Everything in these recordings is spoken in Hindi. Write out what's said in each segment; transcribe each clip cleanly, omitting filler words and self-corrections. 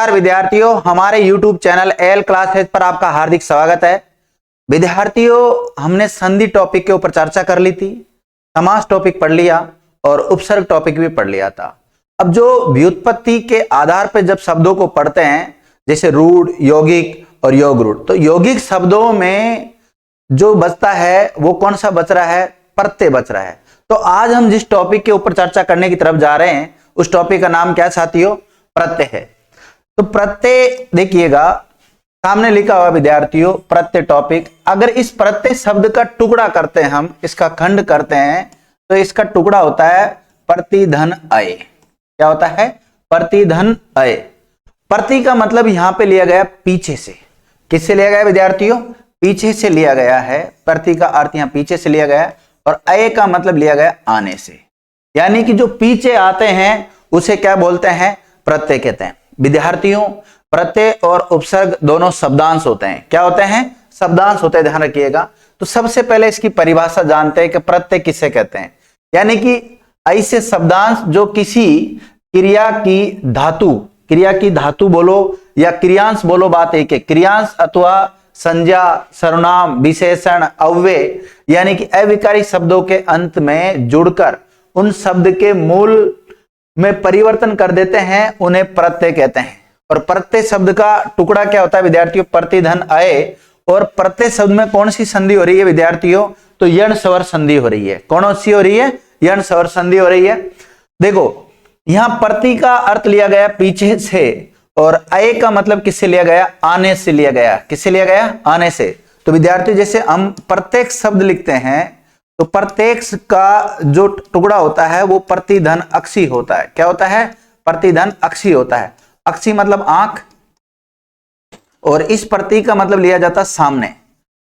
नमस्कार विद्यार्थियों, हमारे YouTube चैनल एल क्लासेज पर आपका हार्दिक स्वागत है। विद्यार्थियों, हमने संधि टॉपिक के ऊपर चर्चा कर ली थी, समास टॉपिक पढ़ लिया और उपसर्ग टॉपिक भी पढ़ लिया था। अब जो व्युत्पत्ति के आधार पर जब शब्दों को पढ़ते हैं, जैसे रूढ़, यौगिक और योग रूढ़, तो यौगिक शब्दों में जो बचता है वो कौन सा बच रहा है? प्रत्यय बच रहा है। तो आज हम जिस टॉपिक के ऊपर चर्चा करने की तरफ जा रहे हैं उस टॉपिक का नाम क्या साथियों? प्रत्यय है। तो प्रत्यय देखिएगा, सामने लिखा हुआ विद्यार्थियों प्रत्यय टॉपिक। अगर इस प्रत्यय शब्द का टुकड़ा करते हैं, हम इसका खंड करते हैं, तो इसका टुकड़ा होता है प्रतिधन अय। क्या होता है? प्रतिधन अय। प्रति का मतलब यहां पे लिया गया पीछे से। किससे लिया गया विद्यार्थियों? पीछे से लिया गया है। प्रति का अर्थ यहां पीछे से लिया गया, और अय का मतलब लिया गया आने से, यानी कि जो पीछे आते हैं उसे क्या बोलते हैं? प्रत्यय कहते हैं। विद्यार्थियों, प्रत्यय और उपसर्ग दोनों शब्दांश होते हैं। क्या होते हैं? शब्दांश होते हैं, ध्यान रखिएगा। तो सबसे पहले इसकी परिभाषा जानते हैं कि प्रत्यय किसे कहते हैं। यानी कि ऐसे शब्दांश जो किसी क्रिया की धातु बोलो या क्रियांश बोलो, बात एक है। क्रियांश अथवा संज्ञा, सर्वनाम, विशेषण, अव्यय यानी कि अविकारी शब्दों के अंत में जुड़कर उन शब्द के मूल में परिवर्तन कर देते हैं, उन्हें प्रत्यय कहते हैं। और प्रत्यय शब्द का टुकड़ा क्या होता है विद्यार्थियों? प्रतिधन अय। और प्रत्यय शब्द में कौन सी संधि हो रही है विद्यार्थियों? तो यण स्वर संधि हो रही है। कौन सी हो रही है? यण स्वर संधि हो रही है। देखो, यहां प्रति का अर्थ लिया गया पीछे से, और अय का मतलब किससे लिया गया? आने से लिया गया। किससे लिया गया? आने से। तो विद्यार्थी, जैसे हम प्रत्येक शब्द लिखते हैं तो प्रत्येक का जो टुकड़ा होता है वो प्रतिधन अक्षी होता है। क्या होता है? प्रतिधन अक्षी होता है। अक्षी मतलब आंख, और इस प्रति का मतलब लिया जाता है सामने।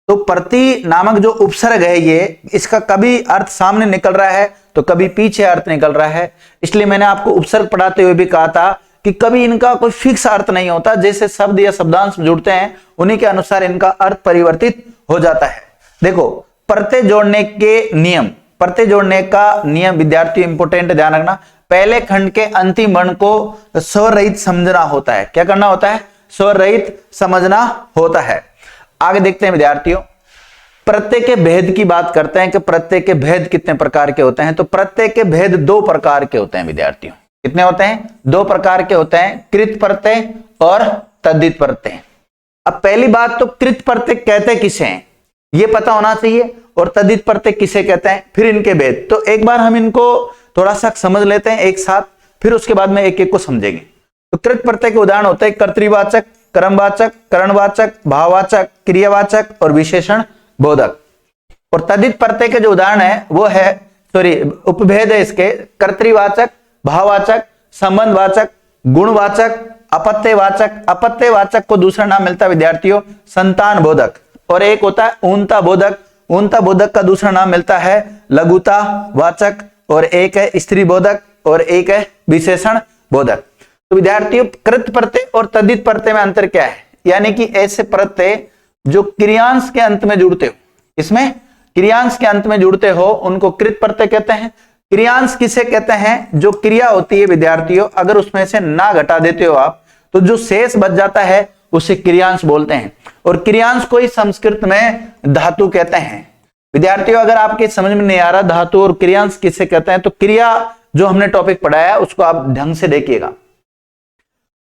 तो प्रति नामक जो उपसर्ग है ये, इसका कभी अर्थ सामने निकल रहा है तो कभी पीछे अर्थ निकल रहा है। इसलिए मैंने आपको उपसर्ग पढ़ाते हुए भी कहा था कि कभी इनका कोई फिक्स अर्थ नहीं होता। जैसे शब्द या शब्दांश जुड़ते हैं उन्हीं के अनुसार इनका अर्थ परिवर्तित हो जाता है। देखो, प्रत्यय जोड़ने के नियम, प्रत्यय जोड़ने का नियम विद्यार्थी इंपोर्टेंट, ध्यान रखना। पहले खंड के अंतिम वर्ण को स्वर रहित समझना होता है। क्या करना होता है? स्वर रहित समझना होता है। आगे देखते हैं विद्यार्थियों, प्रत्यय के भेद की बात करते हैं कि प्रत्यय के भेद कितने प्रकार के होते हैं। तो प्रत्यय के भेद दो प्रकार के होते हैं विद्यार्थियों। कितने होते हैं? दो प्रकार के होते हैं, कृत प्रत्यय और तद्धित प्रत्यय। अब पहली बात तो कृत प्रत्यय कहते किसे हैं ये पता होना चाहिए, और तद्धित प्रत्यय किसे कहते हैं, फिर इनके भेद। तो एक बार हम इनको थोड़ा सा समझ लेते हैं एक साथ, फिर उसके बाद में एक एक को समझेंगे। तो कृत प्रत्यय के उदाहरण होते हैं कर्तृवाचक, कर्मवाचक, करणवाचक, भाववाचक, क्रियावाचक और विशेषण बोधक। और तद्धित प्रत्यय के जो उदाहरण है वो है, उपभेद है इसके, कर्तृवाचक, भाववाचक, संबंधवाचक, गुणवाचक, अपत्यवाचक। अपत्यवाचक को दूसरा नाम मिलता है विद्यार्थियों संतान बोधक, और एक होता है ऊनता बोधक। ऊनता बोधक का दूसरा नाम मिलता है लघुता वाचक, और एक है स्त्री बोधक, और एक है विशेषण बोधक। तो विद्यार्थियों, कृत प्रत्यय और तद्धित प्रत्यय में अंतर क्या है? यानी कि ऐसे प्रत्यय जो क्रियांश के अंत में जुड़ते हो, इसमें क्रियांश के अंत में जुड़ते हो, उनको कृत प्रत्यय कहते हैं। क्रियांश किसे कहते हैं? जो क्रिया होती है विद्यार्थियों, अगर उसमें से ना घटा देते हो आप, तो जो शेष बच जाता है उसे क्रियांश बोलते हैं। और क्रियांश को ही संस्कृत में धातु कहते हैं। विद्यार्थियों, अगर आपके समझ में नहीं आ रहा धातु और क्रियांश किसे कहते हैं, तो क्रिया जो हमने टॉपिक पढ़ाया उसको आप ढंग से देखिएगा।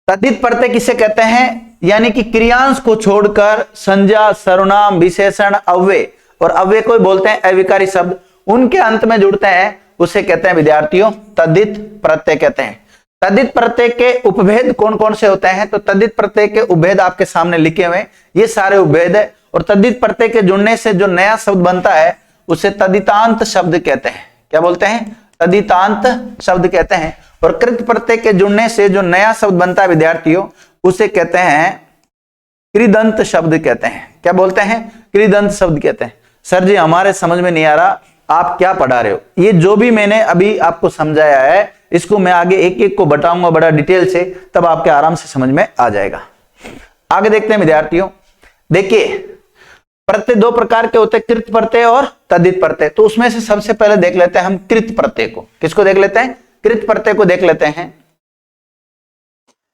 तद्धित प्रत्यय किसे कहते हैं? यानी कि क्रियांश को छोड़कर संज्ञा, सर्वनाम, विशेषण, अव्यय, और अव्यय को बोलते हैं अविकारी शब्द, उनके अंत में जुड़ते हैं, उसे कहते हैं विद्यार्थियों तद्धित प्रत्यय कहते हैं। तद्धित प्रत्यय के उपभेद कौन कौन से होते हैं? तो तद्धित प्रत्यय के उपभेद आपके सामने लिखे हुए, ये सारे उपभेद है। और तद्धित प्रत्यय के जुड़ने से जो नया शब्द बनता है उसे तद्धितांत शब्द कहते हैं। क्या बोलते हैं? तद्धितांत शब्द कहते हैं। और कृत प्रत्यय के जुड़ने से जो नया शब्द बनता है विद्यार्थियों, उसे कहते हैं कृदंत शब्द कहते हैं। क्या बोलते हैं? कृदंत शब्द कहते हैं। सर जी, हमारे समझ में नहीं आ रहा, आप क्या पढ़ा रहे हो? ये जो भी मैंने अभी आपको समझाया है इसको मैं आगे एक एक को बताऊंगा बड़ा डिटेल से, तब आपके आराम से समझ में आ जाएगा। आगे देखते हैं विद्यार्थियों, देखिए प्रत्यय दो प्रकार के होते हैं, कृत प्रत्यय और तद्धित प्रत्यय। तो उसमें से सबसे पहले देख लेते हैं हम कृत प्रत्यय को। किसको देख लेते हैं? कृत प्रत्यय को देख लेते हैं।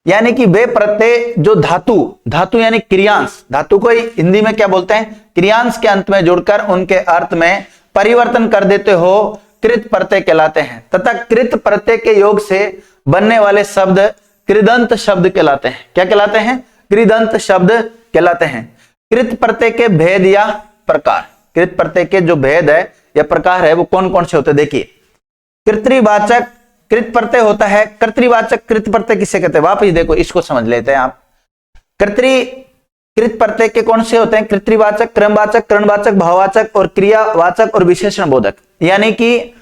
यानी कि वे प्रत्यय जो धातु यानी क्रियांश, धातु को हिंदी में क्या बोलते हैं, क्रियांश के अंत में जुड़कर उनके अर्थ में परिवर्तन कर देते हो, कृत प्रत्यय कहलाते हैं। तथा कृत प्रत्यय के योग से बनने वाले शब्द कृदंत शब्द कहलाते हैं। क्या कहलाते हैं? कृदंत शब्द कहलाते हैं। कृत प्रत्यय के भेद या प्रकार, कृत प्रत्यय के जो भेद है या प्रकार है वो कौन कौन से होते हैं? देखिए, कर्तृवाचक कृत प्रत्यय होता है। कर्तृवाचक कृत प्रत्यय किसे कहते हैं? वापस देखो, इसको समझ लेते हैं आप। कृत प्रत्यय के कौन से होते हैं? कर्तृवाचक, क्रमवाचक, करणवाचक, भाववाचक और क्रियावाचक और विशेषण बोधक। यानी कि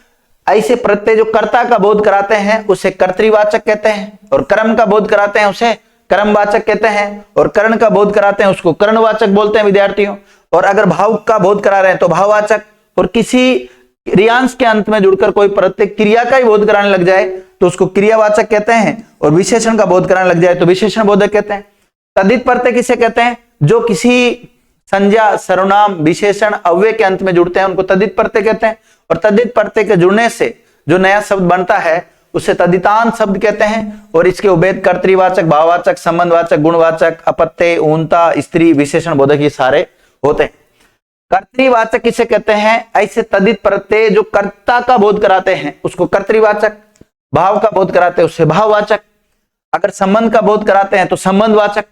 ऐसे प्रत्यय जो कर्ता का बोध कराते हैं उसे कर्तृवाचक कहते हैं, और कर्म का बोध कराते हैं उसे कर्मवाचक कहते हैं, और करण का बोध कराते हैं उसको करणवाचक बोलते हैं विद्यार्थियों। और अगर भाव का बोध करा रहे हैं तो भाववाचक, और किसी क्रियांश के अंत में जुड़कर कोई प्रत्यय क्रिया का ही बोध कराने लग जाए तो उसको क्रियावाचक कहते हैं, और विशेषण का बोध कराने लग जाए तो विशेषण बोधक कहते हैं। तद्धित प्रत्यय किसे कहते हैं? जो किसी संज्ञा, सर्वनाम, विशेषण, अव्यय के अंत में जुड़ते हैं उनको तद्धित प्रत्यय कहते हैं। और तद्धित प्रत्यय के जुड़ने से जो नया शब्द बनता है उसे तद्धितांत शब्द कहते हैं। और इसके उभेद कर्तृवाचक, भाववाचक, संबंधवाचक, गुणवाचक, अपत्य, ऊनता, स्त्री, विशेषण बोधक ये सारे होते हैं। कर्तृवाचक किसे कहते हैं? ऐसे तद्धित प्रत्यय जो कर्ता का बोध कराते हैं उसको कर्तृवाचक, भाव का बोध कराते हैं उससे भाववाचक, अगर संबंध का बोध कराते हैं तो संबंधवाचक,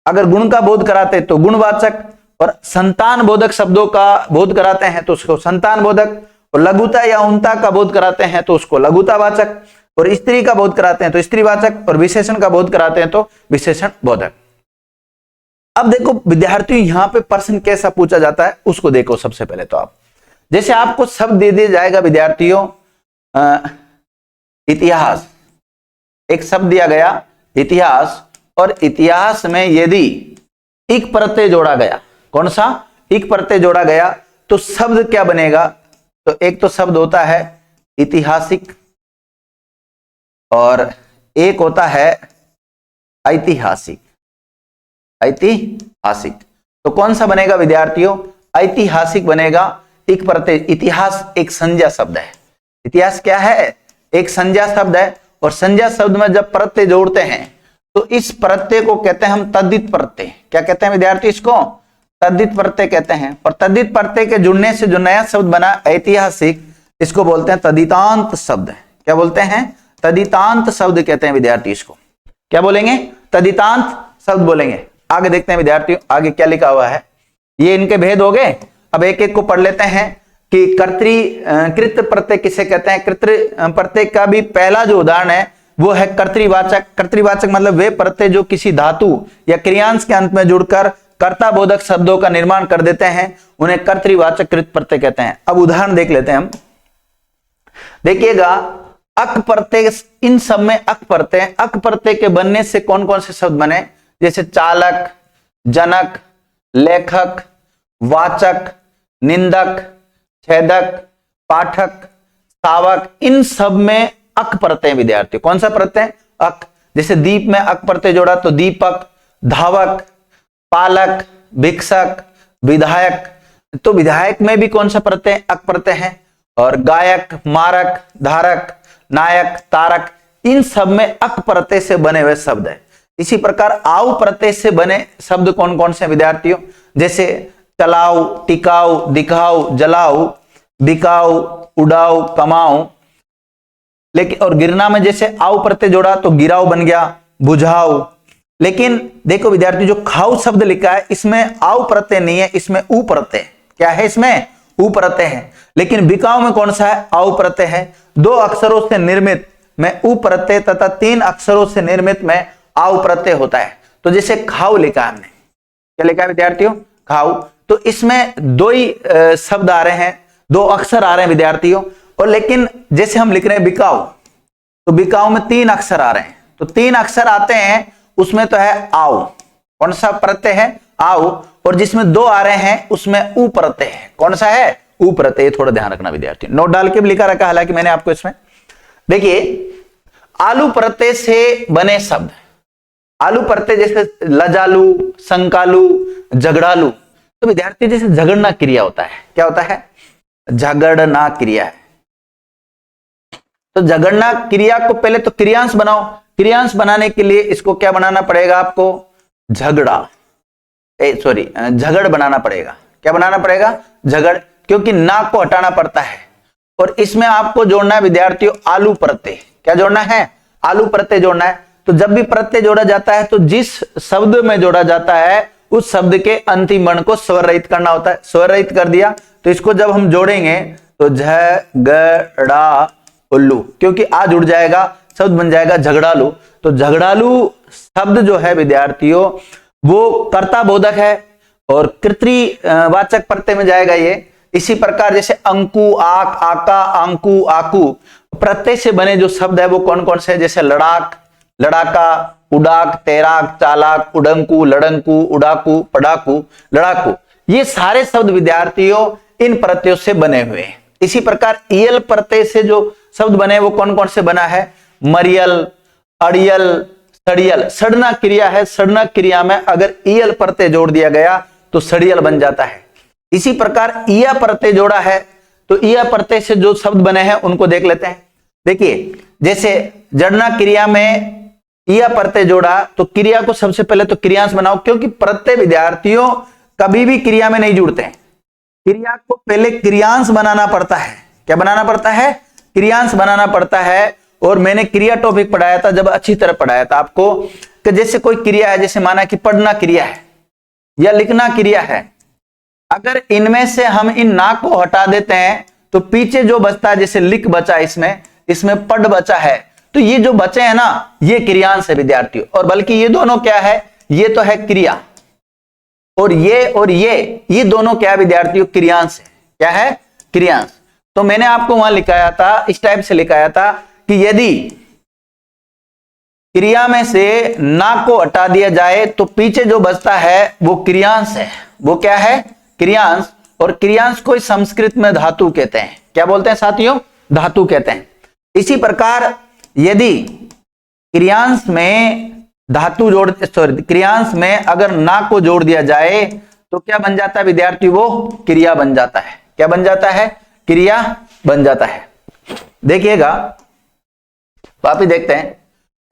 अगर गुण का बोध कराते हैं तो गुणवाचक, और संतान बोधक शब्दों का बोध कराते हैं तो उसको संतान बोधक, और लघुता या उनता का बोध कराते हैं तो उसको लघुतावाचक, और स्त्री का बोध कराते हैं तो स्त्रीवाचक, और विशेषण का बोध कराते हैं तो विशेषण बोधक। अब देखो विद्यार्थियों, यहां पे प्रश्न कैसा पूछा जाता है उसको देखो। सबसे पहले तो आप, जैसे आपको शब्द दे दिया जाएगा विद्यार्थियों, इतिहास, एक शब्द दिया गया इतिहास, और इतिहास में यदि इक प्रत्यय जोड़ा गया, कौन सा? इक प्रत्यय जोड़ा गया, तो शब्द क्या बनेगा? तो एक तो शब्द होता है ऐतिहासिक और एक होता है ऐतिहासिक। ऐतिहासिक तो कौन सा बनेगा विद्यार्थियों? ऐतिहासिक बनेगा। एक प्रत्यय, इतिहास एक संज्ञा शब्द है। इतिहास क्या है? एक संज्ञा शब्द है, और संज्ञा शब्द में जब प्रत्यय जोड़ते हैं तो इस प्रत्यय को कहते हैं हम तद्धित प्रत्यय। क्या कहते हैं विद्यार्थी? इसको तद्धित प्रत्यय कहते हैं। और तद्धित प्रत्यय के जुड़ने से जो नया शब्द बना ऐतिहासिक, इसको बोलते हैं तद्धितांत शब्द। क्या बोलते हैं? तद्धितांत शब्द कहते हैं विद्यार्थी। इसको क्या बोलेंगे? तद्धितांत शब्द बोलेंगे। आगे देखते हैं विद्यार्थियों, आगे क्या लिखा हुआ है। ये इनके भेद हो गए। अब एक एक को पढ़ लेते हैं कि कृत प्रत्यय किसे कहते हैं। कृत प्रत्यय का भी पहला जो उदाहरण है वो है कर्तृवाचक। कर्तृवाचक मतलब वे प्रत्यय जो किसी धातु या क्रियांश के अंत में जुड़कर कर्ता बोधक शब्दों का निर्माण कर देते हैं, उन्हें कर्तृवाचक कृत प्रत्यय कहते हैं। अब उदाहरण देख लेते हैं हम। देखिएगा, अक प्रत्यय, इन सब में अक प्रत्यय, अक प्रत्यय के बनने से कौन कौन से शब्द बने? जैसे चालक, जनक, लेखक, वाचक, निंदक, छेदक, पाठक, शावक, इन सब में अक प्रत्यय विद्यार्थी। कौन सा प्रत्यय? अक। जैसे दीप में अक प्रत्यय जोड़ा तो दीपक, धावक, पालक, भिक्षक, विधायक। तो विधायक में भी कौन सा प्रत्यय? अक प्रत्यय है। और गायक, मारक, धारक, नायक, तारक, इन सब में अक प्रत्यय से बने हुए शब्द है। इसी प्रकार आउ प्रत्यय से बने शब्द कौन कौन से विद्यार्थियों? जैसे चलाओ, टिकाओ, दिखाओ, जलाओ, बिकाओ, उड़ाओ, कमाओ। लेकिन और गिरना में जैसे आउ प्रत्यय जोड़ा तो गिराओ बन गया, बुझाओ। लेकिन देखो विद्यार्थी, जो खाओ शब्द लिखा है इसमें आउ प्रत्यय नहीं है, इसमें ऊ प्रत्यय। क्या है? इसमें ऊ प्रत्यय है। लेकिन बिकाओ में कौन सा है? आउ प्रत्यय है। 2 अक्षरों से निर्मित में ऊ प्रत्यय तथा 3 अक्षरों से निर्मित में आउ प्रत्यय होता है। तो जैसे खाओ लिखा है हमने, क्या लिखा है विद्यार्थियों? खाओ। तो इसमें 2 ही शब्द आ रहे हैं, 2 अक्षर आ रहे हैं विद्यार्थियों। और लेकिन जैसे हम लिख रहे हैं बिकाओ, तो बिकाओ में 3 अक्षर आ रहे हैं। तो 3 अक्षर आते हैं, उसमें तो है आओ। कौन सा प्रत्यय है? आओ। और जिसमें 2 आ रहे हैं उसमें ऊ प्रत्यय है। कौन सा है? ऊ प्रत्यय। थोड़ा ध्यान रखना विद्यार्थी, नोट डाल के भी लिखा रखा, हालांकि मैंने आपको इसमें। देखिए, आलू प्रत्यय से बने शब्द, आलू प्रत्यय जैसे लजालू, संकालू, झगड़ालू। तो विद्यार्थी जैसे झगड़ना क्रिया होता है। क्या होता है? झगड़ना क्रिया है। तो झगड़ना क्रिया को पहले तो क्रियांश बनाओ, क्रियांश बनाने के लिए इसको क्या बनाना पड़ेगा आपको, झगड़ा, झगड़ बनाना पड़ेगा। क्या बनाना पड़ेगा, झगड़, क्योंकि ना को हटाना पड़ता है। और इसमें आपको जोड़ना है विद्यार्थियों आलू प्रत्यय। क्या जोड़ना है, आलू प्रत्यय जोड़ना है। तो जब भी प्रत्यय जोड़ा जाता है तो जिस शब्द में जोड़ा जाता है उस शब्द के अंतिम वर्ण को स्वर रहित करना होता है। स्वर रहित कर दिया तो इसको जब हम जोड़ेंगे तो झगड़ा उल्लू, क्योंकि आ जुड़ जाएगा, शब्द बन जाएगा झगड़ालू। तो झगड़ालू शब्द जो है विद्यार्थियों वो कर्ता बोधक है और कर्तृवाचक प्रत्यय में जाएगा ये। इसी प्रकार जैसे अंकु, आक, आका, अंकु, आकू प्रत्यय से बने जो शब्द है वो कौन कौन से है, जैसे लड़ाक, लड़ाका, उड़ाक, तैराक, चालाक, उड़ंकू, लड़ंकू, उड़ाकू, पड़ाकू, लड़ाकू, ये सारे शब्द विद्यार्थियों इन प्रत्ययों से बने हुए हैं। इसी प्रकार इयल प्रत्यय से जो शब्द बने वो कौन कौन से बना है, मरियल, अड़ियल, सड़ियल। सड़ना क्रिया है, सड़ना क्रिया में अगर इयल प्रत्यय जोड़ दिया गया तो सड़ियल बन जाता है। इसी प्रकार इया प्रत्यय जोड़ा है तो इया प्रत्यय से जो शब्द बने हैं उनको देख लेते हैं। देखिए जैसे जड़ना क्रिया में इया प्रत्यय जोड़ा तो क्रिया को सबसे पहले तो क्रियांश बनाओ, क्योंकि प्रत्यय विद्यार्थियों कभी भी क्रिया में नहीं जुड़ते हैं। क्रिया को पहले क्रियांश बनाना पड़ता है। क्या बनाना पड़ता है, क्रियांश बनाना पड़ता है। और मैंने क्रिया टॉपिक पढ़ाया था, जब अच्छी तरह पढ़ाया था आपको कि जैसे कोई क्रिया है, जैसे माना कि पढ़ना क्रिया है या लिखना क्रिया है, अगर इनमें से हम इन ना को हटा देते हैं तो पीछे जो बचता है, जैसे लिख बचा, इसमें पढ़ बचा है, तो ये जो बचे हैं ना ये क्रियांश है विद्यार्थियों। और बल्कि ये दोनों क्या है, ये तो है क्रिया और ये दोनों क्या है विद्यार्थियों, क्रियांश है। क्या है, क्रियांश। तो मैंने आपको वहां लिखाया था, इस टाइप से लिखाया था कि यदि क्रिया में से ना को हटा दिया जाए तो पीछे जो बचता है वो क्रियांश है। वो क्या है, क्रियांश। और क्रियांश को संस्कृत में धातु कहते हैं। क्या बोलते हैं साथियों, धातु कहते हैं। इसी प्रकार यदि क्रियांश में क्रियांश में अगर ना को जोड़ दिया जाए तो क्या बन जाता है विद्यार्थी, वो क्रिया बन जाता है। क्या बन जाता है, क्रिया बन जाता है। देखिएगा वापिस देखते हैं।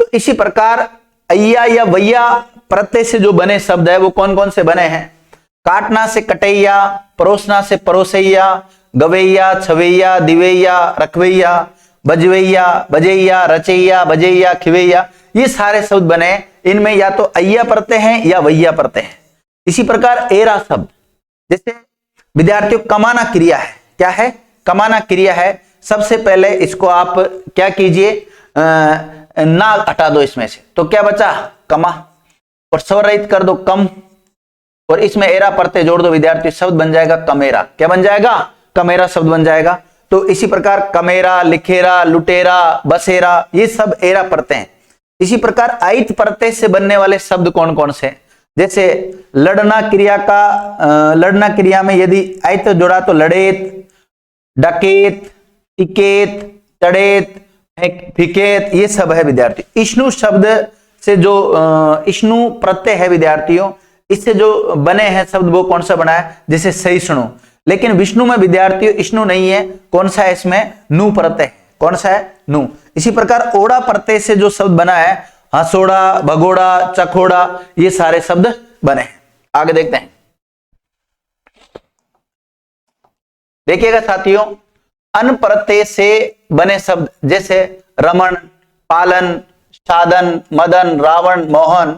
तो इसी प्रकार अय्या या वैया प्रत्यय से जो बने शब्द है वो कौन कौन से बने हैं, काटना से कटैया, परोसना से परोसैया, गवैया, छवैया, दिवैया, रखवैया, बजवैया, बजैया, रचैया, बजैया, खिवैया, ये सारे शब्द बने। इनमें या तो अय्या प्रत्यय है या वैया प्रत्यय है। इसी प्रकार एरा शब्द, जैसे विद्यार्थियों कमाना क्रिया है। क्या है, कमाना क्रिया है। सबसे पहले इसको आप क्या कीजिए, ना हटा दो इसमें से, तो क्या बचा, कमा, और स्वर रहित कर दो कम, और इसमें एरा प्रत्यय जोड़ दो विद्यार्थी, शब्द बन जाएगा कमेरा। क्या बन जाएगा, कमेरा शब्द बन जाएगा। तो इसी प्रकार कमेरा, लिखेरा, लुटेरा, बसेरा, ये सब एरा प्रत्यय हैं। इसी प्रकार आयत प्रत्यय से बनने वाले शब्द कौन कौन से, जैसे लड़ना क्रिया में यदि आयत जोड़ा तो लड़ेत, डकेत, टिकेत, चढ़ेत, फिकेत, ये सब है विद्यार्थी। इष्णु शब्द से जो इष्णु प्रत्यय है विद्यार्थियों, इससे जो बने हैं शब्द वो कौन सा बना है, जैसे सहिष्णु। लेकिन विष्णु में विद्यार्थियों इष्णु नहीं है, कौन सा है, इसमें नु प्रत्यय। कौन सा है, नु। इसी प्रकार ओड़ा प्रत्यय से जो शब्द बना है, हसोड़ा, भगोड़ा, चखोड़ा, ये सारे शब्द बने हैं। आगे देखते हैं। देखिएगा साथियों, अन प्रत्यय से बने शब्द जैसे रमण, पालन, साधन, मदन, रावण, मोहन,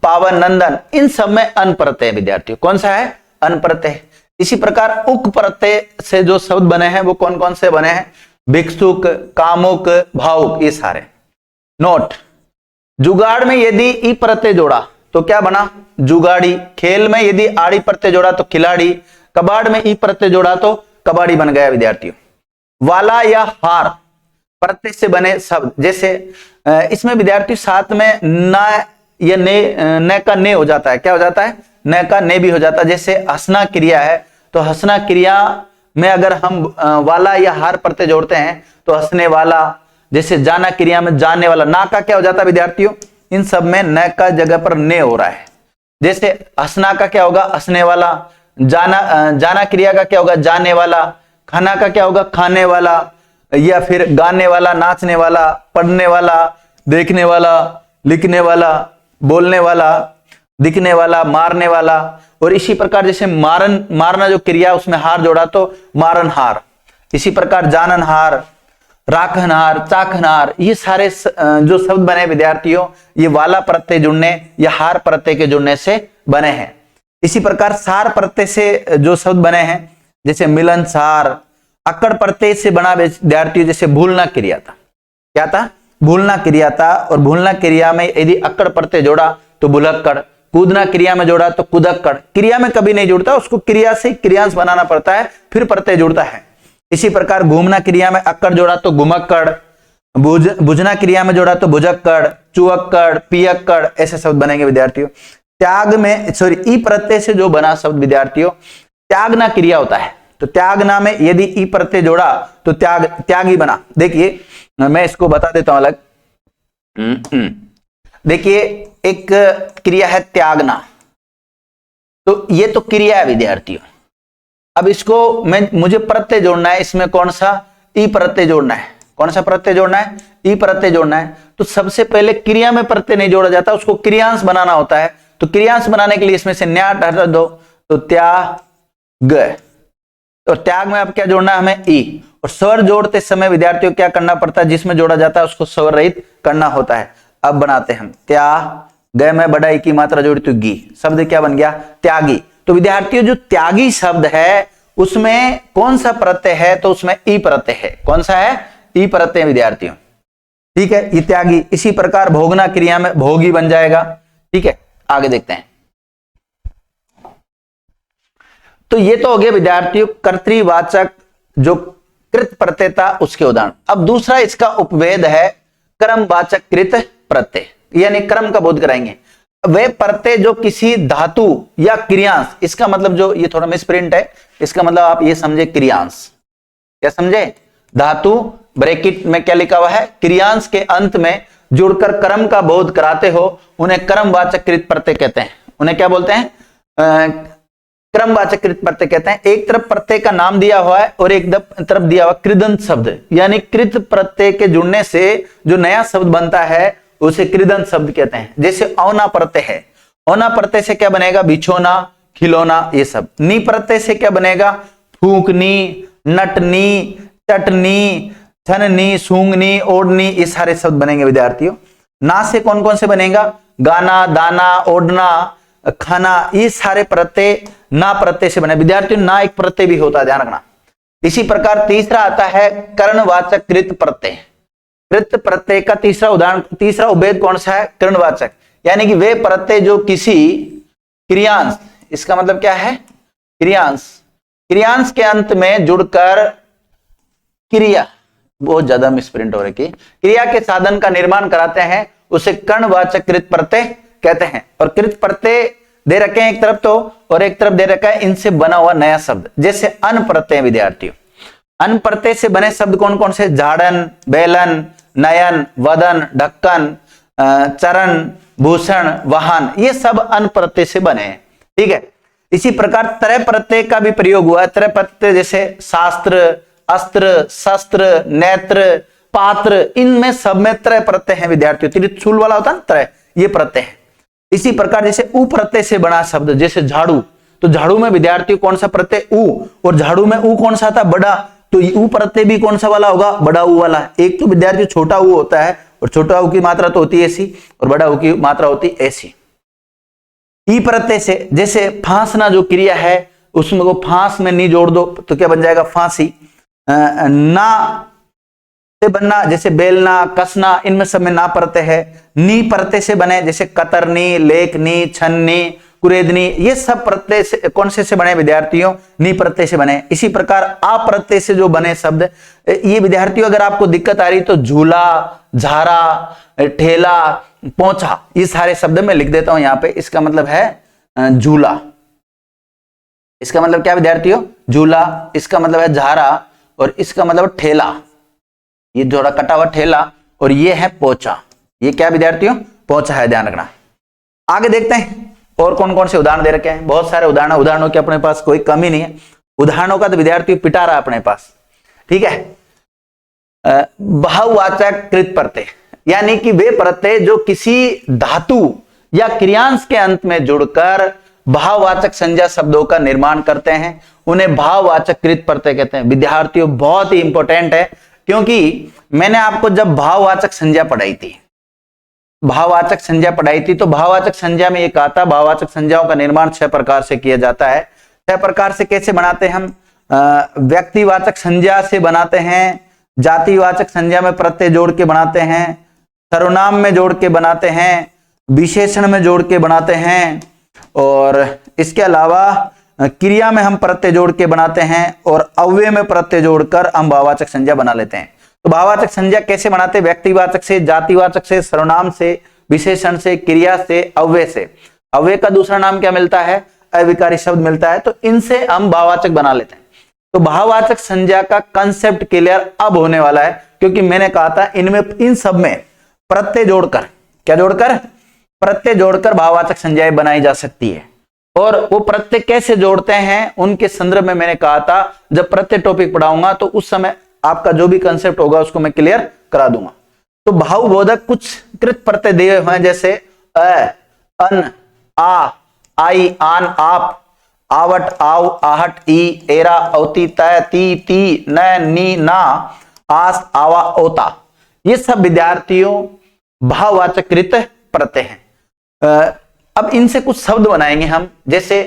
पावन, नंदन, इन सब में अन प्रत्यय विद्यार्थियों। कौन सा है, अन प्रत्यय। इसी प्रकार उक प्रत्यय से जो शब्द बने हैं वो कौन कौन से बने हैं, भिक्षुक, कामुक, भावुक, ये सारे। नोट, जुगाड़ में यदि ई प्रत्यय जोड़ा तो क्या बना, जुगाड़ी। खेल में यदि आड़ी प्रत्यय जोड़ा तो खिलाड़ी। कबाड़ में ई प्रत्यय जोड़ा तो कबाड़ी बन गया विद्यार्थियों। वाला या हार प्रत्यय से बने शब्द, जैसे इसमें विद्यार्थी साथ में ना या ने का ने हो जाता है। क्या हो जाता है, न का ने भी हो जाता है। जैसे हंसना क्रिया है तो हंसना क्रिया में अगर हम वाला या हार प्रत्यय जोड़ते हैं तो हंसने वाला। जैसे जाना क्रिया में जाने वाला, ना का क्या हो जाता है विद्यार्थियों, इन सब में न का जगह पर ने हो रहा है। जैसे हंसना का क्या होगा, हंसने वाला। जाना क्रिया का क्या होगा, जाने वाला। खाना का क्या होगा, खाने वाला। या फिर गाने वाला, नाचने वाला, पढ़ने वाला, देखने वाला, लिखने वाला, बोलने वाला, दिखने वाला, मारने वाला। और इसी प्रकार जैसे मारना जो क्रिया उसमें हार जोड़ा तो मारनहार। इसी प्रकार जाननहार, राखनहार, चाखनहार, ये सारे जो शब्द बने विद्यार्थियों, ये वाला प्रत्यय जुड़ने या हार प्रत्यय के जुड़ने से बने हैं। इसी प्रकार सार प्रत्यय से जो शब्द बने हैं जैसे मिलनसार, अक्कड़ प्रत्यय से बना विद्यार्थियों जैसे भूलना क्रिया था। क्या था? भूलना क्रिया था। और भूलना क्रिया में यदि अक्कड़ प्रत्यय जोड़ा तो भुलक्कड़, कूदना क्रिया में जोड़ा तो कुदक्कड़। क्रिया में कभी नहीं जुड़ता, उसको क्रिया से क्रियांश बनाना पड़ता है, फिर प्रत्यय जुड़ता है। इसी प्रकार घूमना क्रिया में अक्कड़ जोड़ा तो घुमक्कड़, बुझना क्रिया में जोड़ा तो भुजक्कड़, चुअक्कड़, पियक्कड़, ऐसे शब्द बनेंगे विद्यार्थियों। त्याग में ई प्रत्यय से जो बना शब्द विद्यार्थियों त्यागना क्रिया होता है। तो त्यागना में यदि ई प्रत्यय जोड़ा तो त्यागी बना। देखिए मैं इसको बता देता हूं अलग। देखिए एक क्रिया है त्यागना, तो ये तो क्रिया है विद्यार्थियों। अब इसको मुझे प्रत्यय जोड़ना है, इसमें कौन सा? ई प्रत्यय जोड़ना है। कौन सा प्रत्यय जोड़ना है? ई प्रत्यय जोड़ना है। तो सबसे पहले क्रिया में प्रत्यय नहीं जोड़ा जाता, उसको क्रियांश बनाना होता है। तो क्रियांश बनाने के लिए इसमें से न्या हटा दो तो त्याग। और त्याग में अब क्या जोड़ना है हमें? ई। और स्वर जोड़ते समय विद्यार्थियों क्या करना पड़ता है? जिसमें जोड़ा जाता है उसको स्वर रहित करना होता है। अब बनाते हैं हम त्याग में बड़ा ई की मात्रा जोड़ी तो गी, शब्द क्या बन गया? त्यागी। तो विद्यार्थियों जो त्यागी शब्द है उसमें कौन सा प्रत्यय है? तो उसमें ई प्रत्यय है। कौन सा है? ई प्रत्यय विद्यार्थियों। ठीक है, ये त्यागी। इसी प्रकार भोगना क्रिया में भोगी बन जाएगा। ठीक है, आगे देखते हैं। तो ये तो हो गया विद्यार्थियों कर्तृवाचक जो कृत प्रत्यय था उसके उदाहरण। अब दूसरा इसका उपभेद है क्रमवाचक कृत प्रत्यय, यानी क्रम का बोध कराएंगे। वे प्रत्यय जो किसी धातु या क्रियांश, इसका मतलब जो ये थोड़ा मिसप्रिंट है, इसका मतलब आप ये समझे क्रियांश। क्या समझे? धातु ब्रैकेट में क्या लिखा हुआ है? क्रियांश के अंत में जुड़कर क्रम का बोध कराते हो उन्हें क्रमवाचक कृत प्रत्यय कहते हैं। उन्हें क्या बोलते हैं? क्रमवाचक कृत प्रत्यय कहते हैं। एक तरफ प्रत्यय का नाम दिया हुआ है और एक तरफ दिया हुआ कृदंत शब्द, यानी कृत प्रत्यय के जुड़ने से जो नया शब्द बनता है उसे कृदंत शब्द कहते हैं। जैसे औना प्रत्यय है, औना प्रत्यय से क्या बनेगा? बिछोना, खिलौना, ये सब। नी प्रत्यय से क्या बनेगा? फूंकनी, नटनी, चटनी, छननी, सूंघनी, ओढ़नी, ये सारे शब्द बनेंगे विद्यार्थियों। ना से कौन कौन से बनेगा? गाना, दाना, ओढ़ना, खाना, ये सारे प्रत्यय ना प्रत्यय से बने विद्यार्थियों। ना एक प्रत्यय भी होता है, ध्यान रखना। इसी प्रकार तीसरा आता है कर्णवाचक कृत प्रत्यय। कृत प्रत्यय का तीसरा उदाहरण, तीसरा उपभेद कौन सा है? कर्णवाचक, यानी कि वे प्रत्यय जो किसी क्रियांश, इसका मतलब क्या है? क्रियांश, क्रियांश के अंत में जुड़कर क्रिया, बहुत ज्यादा मिसप्रिंट हो रही, क्रिया के साधन का निर्माण कराते हैं, उसे कर्णवाचक कृत प्रत्यय कहते हैं। और कृत प्रत्यय दे रखे हैं एक तरफ तो, और एक तरफ दे रखा है इनसे बना हुआ नया शब्द। जैसे अन प्रत्यय विद्यार्थियों, अन प्रत्यय से बने शब्द कौन कौन से? झाड़न, बेलन, नयन, वदन, ढक्कन, चरण, भूषण, वाहन, ये सब अन प्रत्यय से बने हैं। ठीक है, इसी प्रकार त्रय प्रत्यय का भी प्रयोग हुआ है। त्रय प्रत्यय जैसे शास्त्र, अस्त्र, शस्त्र, नेत्र, पात्र, इनमें सब में त्रय प्रत्यय है विद्यार्थियों। त्रिशूल वाला होता है ना त्रय, ये प्रत्यय है। इसी प्रकार जैसे उ प्रत्यय से बना शब्द जैसे झाड़ू, तो झाड़ू में विद्यार्थियों कौन सा प्रत्यय? उ। और झाड़ू में उ कौन सा था? बड़ा। तो उ प्रत्यय भी कौन सा वाला होगा? बड़ा उ वाला। एक तो विद्यार्थियों छोटा उ होता है, और छोटा उ की मात्रा तो होती है ऐसी, और बड़ा उ की मात्रा होती है ऐसी। ई प्रत्यय से जैसे फांसना जो क्रिया है उसमें को फांस में नी जोड़ दो तो क्या बन जाएगा? फांसी। ना से बनना जैसे बेलना, कसना, इनमें सब में ना प्रत्यय है। नी प्रत्यय से बने जैसे कतरनी, लेखनी, छन्नी, कुरेदनी, ये सब प्रत्यय से कौन से बने विद्यार्थियों? नी प्रत्यय से बने। इसी प्रकार आ प्रत्यय से जो बने शब्द, ये विद्यार्थियों अगर आपको दिक्कत आ रही तो झूला, झारा, ठेला, पोंछा, ये सारे शब्द मैं लिख देता हूं यहां पे। इसका मतलब है झूला, इसका मतलब क्या विद्यार्थियों? झूला। इसका मतलब है झारा, और इसका मतलब ठेला, ये थोड़ा कटा हुआ ठेला, और ये है पोंछा। ये क्या विद्यार्थियों? पोंछा है, ध्यान रखना। आगे देखते हैं और कौन कौन से उदाहरण दे रखे हैं। बहुत सारे उदाहरणों की अपने पास कोई कमी नहीं है। उदाहरणों का तो विद्यार्थी पिटा रहा है अपने पास। ठीक है, बहुवाचक कृत प्रत्यय, यानी कि वे प्रत्यय जो किसी धातु या क्रियांश के अंत में जुड़कर भाववाचक संज्ञा शब्दों का निर्माण करते हैं, उन्हें भाववाचक कृत प्रत्यय कहते हैं। विद्यार्थियों बहुत ही इंपॉर्टेंट है, क्योंकि मैंने आपको जब भाववाचक संज्ञा पढ़ाई थी, तो भाववाचक संज्ञा में ये कहा था भाववाचक संज्ञाओं का निर्माण 6 प्रकार से किया जाता है। 6 प्रकार से कैसे बनाते हैं हम? व्यक्तिवाचक संज्ञा से बनाते हैं, जातिवाचक संज्ञा में प्रत्यय जोड़ के बनाते हैं, सर्वनाम में जोड़ के बनाते हैं, विशेषण में जोड़ के बनाते हैं, और इसके अलावा क्रिया में हम प्रत्यय जोड़ के बनाते हैं, और अव्यय में प्रत्यय जोड़कर हम भाववाचक संज्ञा बना लेते हैं। तो भाववाचक संज्ञा कैसे बनाते हैं? व्यक्तिवाचक से, जातिवाचक से, सर्वनाम से, विशेषण से, क्रिया से, अव्यय से। अव्यय का दूसरा नाम क्या मिलता है? अविकारी शब्द मिलता है। तो इनसे हम भाववाचक बना लेते हैं। तो भाववाचक संज्ञा का कंसेप्ट क्लियर अब होने वाला है, क्योंकि मैंने कहा था इनमें, इन सब में प्रत्यय जोड़कर, क्या जोड़कर? प्रत्यय जोड़कर भाववाचक संज्ञाएं बनाई जा सकती है। और वो प्रत्यय कैसे जोड़ते हैं उनके संदर्भ में मैंने कहा था, जब प्रत्यय टॉपिक पढ़ाऊंगा तो उस समय आपका जो भी कंसेप्ट होगा उसको मैं क्लियर करा दूंगा। तो भावबोधक कुछ कृत प्रत्यय दिए हुए हैं, जैसे अ, अन, आ, आई, आन, आप, आवट, आव, आहट, ई, एरा, औती, तय, ती, ती, न, नी, ना, आस, आवा, ओता। ये सब विद्यार्थियों भाववाचक कृत प्रत्यय हैं। अब इनसे कुछ शब्द बनाएंगे हम। जैसे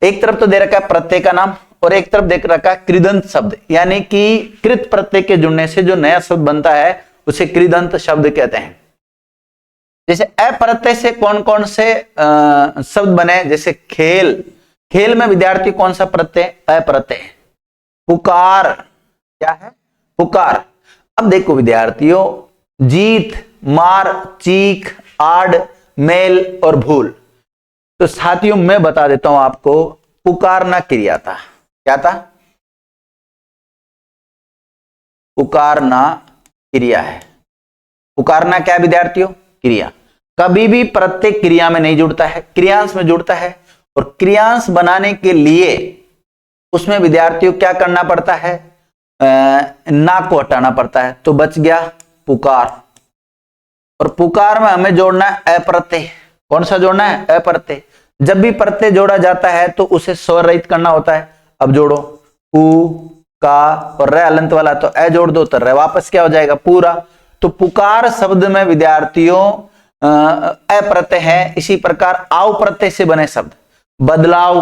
एक तरफ तो दे रखा है प्रत्यय का नाम, और एक तरफ देख रखा है कृदंत शब्द, यानी कि कृत प्रत्यय के जुड़ने से जो नया शब्द बनता है उसे कृदंत शब्द कहते हैं। जैसे अप्रत्यय से कौन कौन से शब्द बने? जैसे खेल, खेल में विद्यार्थी कौन सा प्रत्यय? अप्रत्यय। पुकार, क्या है? पुकार। अब देखो विद्यार्थियों, जीत, मार, चीख, आड़, मेल और भूल। तो साथियों मैं बता देता हूं आपको, पुकारना क्रिया था। क्या था? पुकारना क्रिया है। पुकारना क्या विद्यार्थियों? क्रिया। कभी भी प्रत्यय क्रिया में नहीं जुड़ता है, क्रियांश में जुड़ता है। और क्रियांश बनाने के लिए उसमें विद्यार्थियों क्या करना पड़ता है? ना को हटाना पड़ता है। तो बच गया पुकार। और पुकार में हमें जोड़ना है अप्रत्यय। कौन सा जोड़ना है? अप्रत्यय। जब भी प्रत्यय जोड़ा जाता है तो उसे स्वर रहित करना होता है। अब जोड़ो, पू, का और रे अलंत वाला, तो ए जोड़ दो तो रे वापस क्या हो जाएगा? पूरा। तो पुकार शब्द में विद्यार्थियों अप्रत्यय है। इसी प्रकार आव प्रत्यय से बने शब्द बदलाव,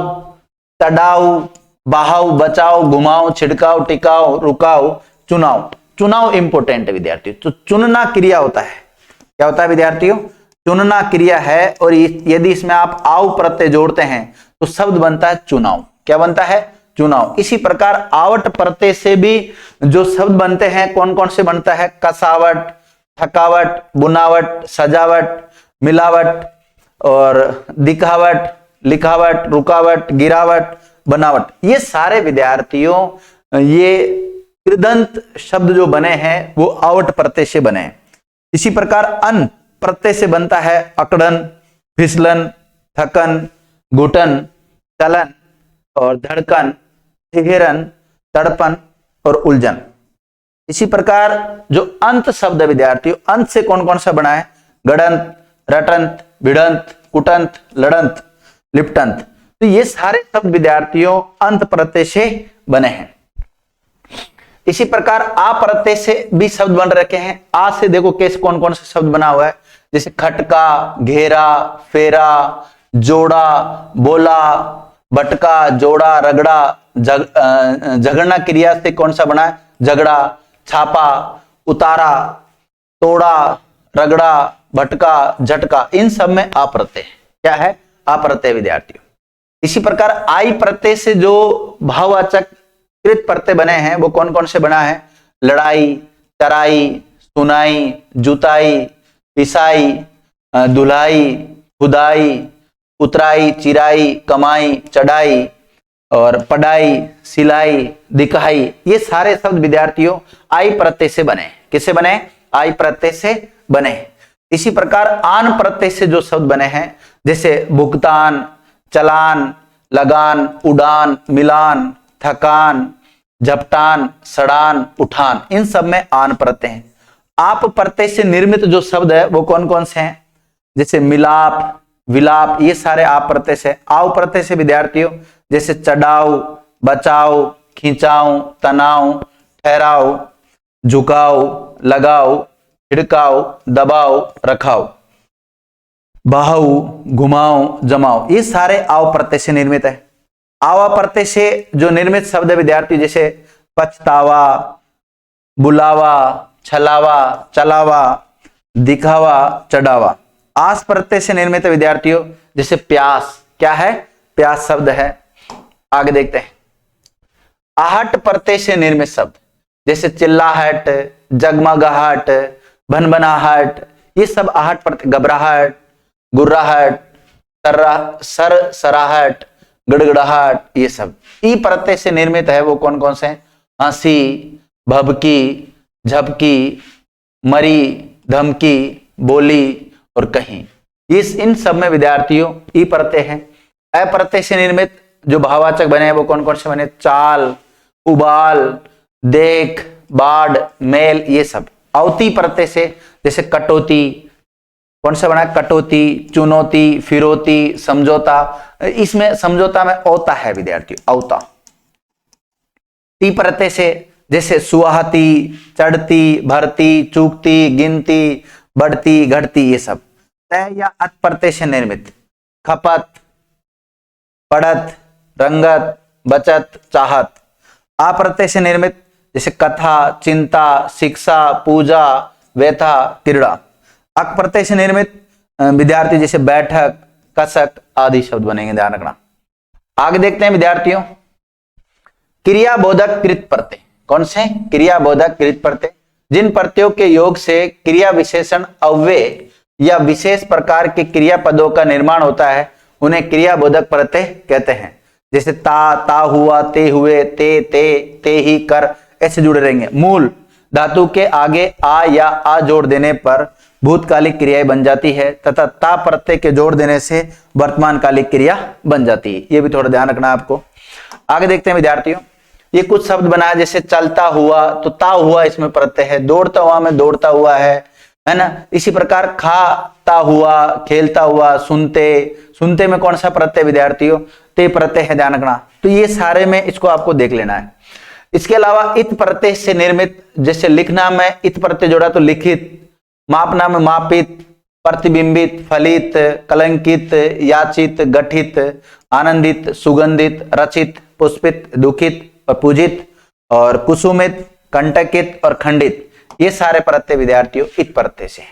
तड़ाव, बहाव, बचाओ, घुमाओ, छिड़काओ, टिकाओ, रुकाओ, चुनाव। चुनाव इंपोर्टेंट है विद्यार्थियों। तो चुनना क्रिया होता है। क्या होता है विद्यार्थियों? चुनना क्रिया है। और यदि इसमें आप आव प्रत्यय जोड़ते हैं तो शब्द बनता है चुनाव। क्या बनता है? चुनाव। इसी प्रकार आवट प्रत्यय से भी जो शब्द बनते हैं, कौन कौन से बनता है? कसावट, थकावट, बुनावट, सजावट, मिलावट और दिखावट, लिखावट, रुकावट, गिरावट, बनावट। ये सारे विद्यार्थियों ये कृदंत शब्द जो बने हैं वो आवट प्रत्यय से बने हैं। इसी प्रकार अन प्रत्यय से बनता है अकड़न, फिसलन, थकन, घुटन, चलन और धड़कन, ठिहरन, तड़पन और उलझन। इसी प्रकार जो अंत शब्द है विद्यार्थियों, अंत से कौन कौन सा बना है? गड़ंत, रटंत, भिड़ंत, कुटंत, लड़ंत, लिपटंत। तो ये सारे शब्द विद्यार्थियों अंत प्रत्यय से बने हैं। इसी प्रकार आ प्रत्यय से भी शब्द बन रखे हैं। आ से देखो कैसे कौन कौन सा शब्द बना हुआ है, जैसे खटका, घेरा, फेरा, जोड़ा, बोला, बटका, जोड़ा, रगड़ा। झगड़ना क्रिया से कौन सा बना है? झगड़ा, छापा, उतारा, तोड़ा, रगड़ा, भटका, झटका। इन सब में आ प्रत्यय। क्या है? आ प्रत्यय विद्यार्थियों। इसी प्रकार आई प्रत्यय से जो भाववाचक कृत प्रत्यय बने हैं वो कौन कौन से बना है? लड़ाई, चराई, सुनाई, जुताई, पिसाई, धुलाई, खुदाई, उतराई, चिराई, कमाई, चढ़ाई और पढ़ाई, सिलाई, दिखाई। ये सारे शब्द विद्यार्थियों आई प्रत्यय से बने। किससे बने? आई प्रत्यय से बने। इसी प्रकार आन प्रत्यय से जो शब्द बने हैं, जैसे भुगतान, चलान, लगान, उड़ान, मिलान, थकान, झपटान, सड़ान, उठान, इन सब में आन प्रत्यय हैं। आप प्रत्यय से निर्मित जो शब्द है वो कौन कौन से हैं? जैसे मिलाप, विलाप, ये सारे आप प्रत्यय से। आव प्रत्यय से विद्यार्थियों जैसे चढ़ाओ, बचाओ, खिंचाओ, तनाओ, ठहराओ, झुकाओ, लगाओ, छिड़काओ, दबाओ, रखाओ, बहाओ, घुमाओ, जमाओ, ये सारे आव प्रत्यय से निर्मित है। आवा प्रत्यय से जो निर्मित शब्द है विद्यार्थी जैसे पछतावा, बुलावा, छलावा, चलावा, दिखावा, चढ़ावा। आस प्रत्यय से निर्मित है विद्यार्थियों जैसे प्यास, क्या है? प्यास शब्द है। आगे देखते हैं। आहट प्रत्यय से निर्मित शब्द जैसे चिल्लाहट, जगमगाहट, भनभनाहट, ये सब आहट प्रत्यय। घबराहट, गुर्राहट, सराहट, गड़गड़ाहट, ये सब ई प्रत्यय से निर्मित है। वो कौन कौन से हैं? हंसी, भभकी, झपकी, मरी, धमकी, बोली और कहीं। इन सब में विद्यार्थियों ई प्रत्यय है। अप्रत्यय से निर्मित जो भाववाचक बने हैं वो कौन कौन से बने? चाल, उबाल, देख, बाढ़, मेल, ये सब। अवती प्रत्यय से जैसे कटौती, कौन सा बना? कटौती, चुनौती, फिरौती, समझौता। इसमें समझौता में औता है विद्यार्थियों, औता। ती प्रत्यय से जैसे सुहाती, चढ़ती, भरती, चूकती, गिनती, बढ़ती, घटती, ये सब। तय या अत प्रत्यय से निर्मित खपत, पड़त, रंगत, बचत, चाहत। आ प्रत्यय से निर्मित जैसे कथा, चिंता, शिक्षा, पूजा, व्यथा, क्रीड़ा। अक प्रत्यय से निर्मित विद्यार्थी जैसे बैठक, कसक आदि शब्द बनेंगे, ध्यान रखना। आगे देखते हैं विद्यार्थियों क्रियाबोधक कृत प्रत्यय। कौन से? क्रियाबोधक कृत प्रत्यय जिन प्रत्ययों के योग से क्रिया विशेषण अव्यय या विशेष प्रकार के क्रियापदों का निर्माण होता है उन्हें क्रियाबोधक प्रत्यय कहते हैं। जैसे ता हुआ, ते हुए, ते ही, कर, ऐसे जुड़े रहेंगे। मूल धातु के आगे आ या आ जोड़ देने पर भूतकालिक क्रियाएं बन जाती है तथा ता प्रत्यय के जोड़ देने से वर्तमान कालिक क्रिया बन जाती है। ये भी थोड़ा ध्यान रखना आपको। आगे देखते हैं विद्यार्थियों ये कुछ शब्द बनाया जैसे चलता हुआ, तो ता हुआ इसमें प्रत्यय है। दौड़ता हुआ में दौड़ता हुआ है ना। इसी प्रकार खाता हुआ, खेलता हुआ, सुनते में कौन सा प्रत्यय विद्यार्थियों? ते प्रत्यय है, ध्यान रखना। तो ये सारे में इसको आपको देख लेना है। इसके अलावा इत प्रत्यय से निर्मित जैसे लिखना में इत प्रत्यय जोड़ा तो लिखित, मापना में मापित, प्रतिबिंबित, फलित, कलंकित, याचित, गठित, आनंदित, सुगंधित, रचित, पुष्पित, दुखित और पूजित, और कुसुमित, कंटकित और खंडित, ये सारे प्रत्यय विद्यार्थियों इत प्रत्यय से।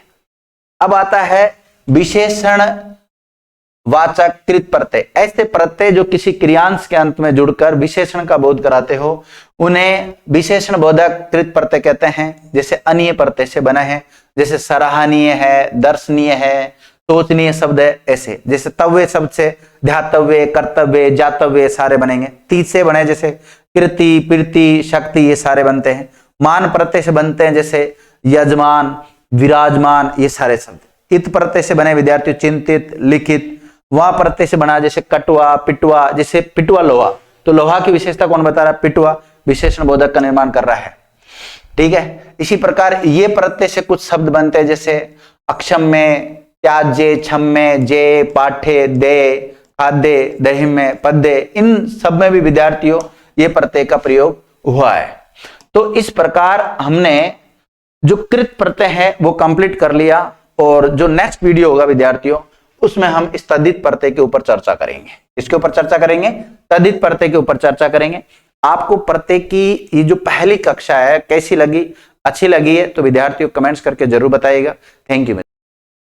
अब आता है विशेषण वाचक कृत प्रत्यय। ऐसे प्रत्यय जो किसी क्रियांश के अंत में जुड़कर विशेषण का बोध कराते हो उन्हें विशेषण बोधक कृत प्रत्यय कहते हैं। जैसे अनीय प्रत्यय से बना है, जैसे सराहनीय है, दर्शनीय है, सोचनीय शब्द है, ऐसे। जैसे तव्य शब्द से ध्यातव्य, कर्तव्य, जातव्य सारे बनेंगे। ती से बने जैसे कृति, प्रीति, शक्ति, ये सारे बनते हैं। मान प्रत्यय से बनते हैं जैसे यजमान, विराजमान, ये सारे शब्द। इत प्रत्यय से बने विद्यार्थी चिंतित, लिखित। वहां प्रत्यय से बना जैसे कटुआ, पिटुआ, जैसे पिटुआ लोहा, तो लोहा की विशेषता कौन बता रहा है? पिटुआ विशेषण बोधक का निर्माण कर रहा है। ठीक है। इसी प्रकार ये प्रत्यय से कुछ शब्द बनते हैं जैसे अक्षम्य, त्याज्य, क्षम्य, जे, पाठ्य, दे, खाद्य, दहिम्य, पद्य, इन सब में भी विद्यार्थियों ये प्रत्यय का प्रयोग हुआ है। तो इस प्रकार हमने जो कृत प्रत्यय है वो कंप्लीट कर लिया, और जो नेक्स्ट वीडियो होगा विद्यार्थियों उसमें हम इस तद्धित प्रत्यय के ऊपर चर्चा करेंगे। इसके ऊपर चर्चा करेंगे, तद्धित प्रत्यय के ऊपर चर्चा करेंगे। आपको प्रत्यय की ये जो पहली कक्षा है कैसी लगी? अच्छी लगी है तो विद्यार्थियों कमेंट्स करके जरूर बताइएगा। Thank you.